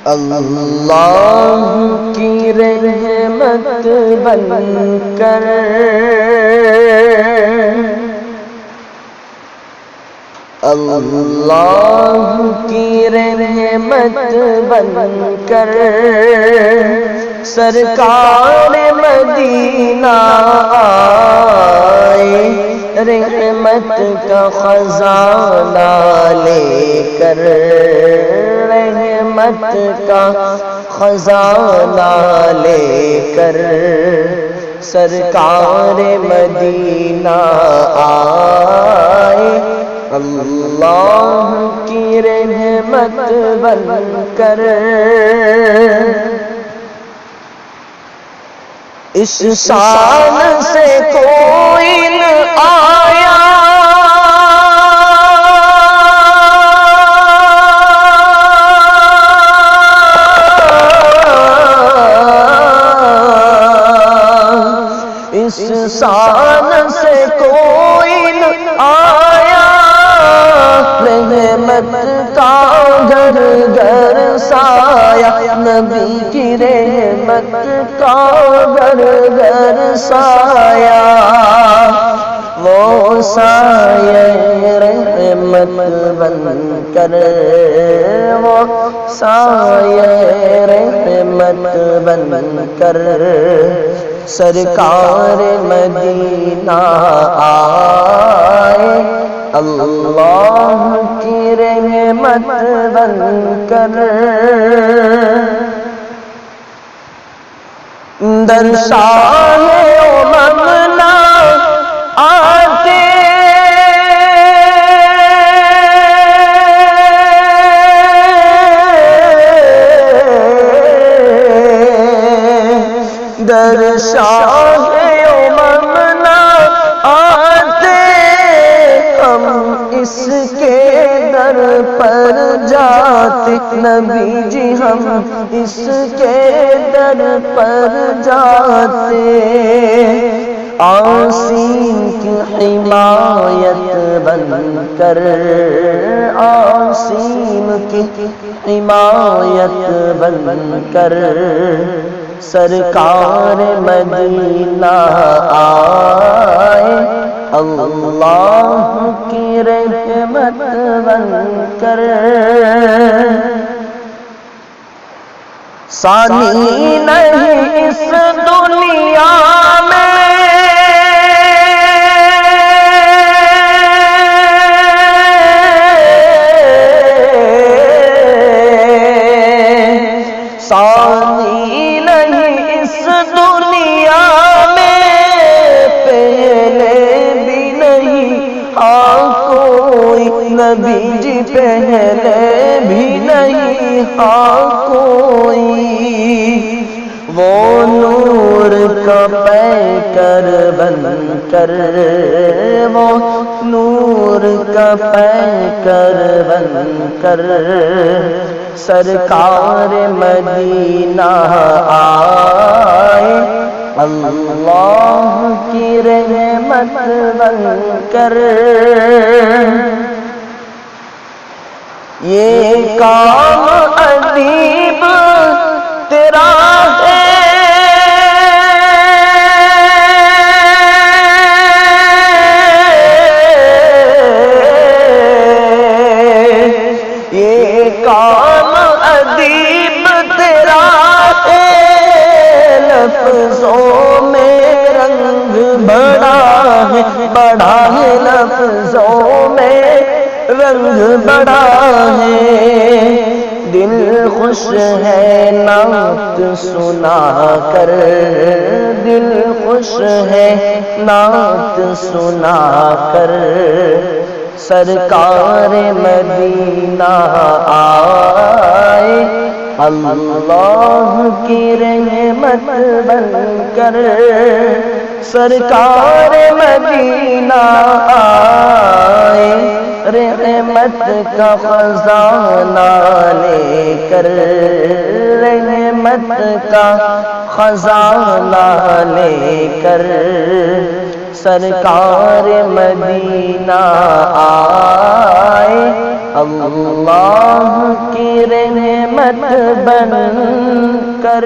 اللہ کی رحمت بن کر اللہ کی رحمت بن کر سرکار مدینہ آئے، رحمت کا خزانہ لے کر، رحمت کا خزانہ لے کر سرکار مدینہ آئے، اللہ کی رحمت بن کر۔ اس شان سے کوئی نہ آیا اس شان سے کوئی نہ آیا، رحمت کا گھر گھر سایہ، نبی کی رحمت کا گھر گھر سایہ، وہ سایہ رحمت بن کر، وہ سایہ رحمت بن کر سرکار مدینہ آئے، اللہ کی رحمت بن کر۔ در شاہ اممنا آتے در شاہ اممنا آتے، ہم اس کے در پر جاتے، نبی جی ہم اس کے در پر جاتے، آسین کی حمایت بن کر، آسین کی حمایت بن کر سرکار مدینہ آئے، اللہ کی رحمت بن کر۔ ثانی نہیں اس دنیا میں ثانی نہیں اس دنیا میں، پہلے بھی نہیں ہاں کوئی، نبی جی پہلے بھی نہیں ہاں کوئی، وہ نور کا پیکر بن کر، وہ نور کا پیکر بن کر سرکار مدینہ آئے، اللہ کی رحمت بن کر۔ یہ کام عجیب تیرا ہے، یہ کام عجیب تیرا ہے، لفظوں میں رنگ بڑا ہے، بڑا ہے لفظوں میں رنگ بڑا ہے، دل خوش ہے نعت سنا کر، دل خوش ہے نعت سنا کر سرکار مدینہ آئے، اللہ کی رحمت بن کر سرکار مدینہ آئے، رحمت کا خزانہ لے کر، رحمت کا خزانہ لے کر سرکار مدینہ آئے، اللہ کی رحمت رحمت بن کر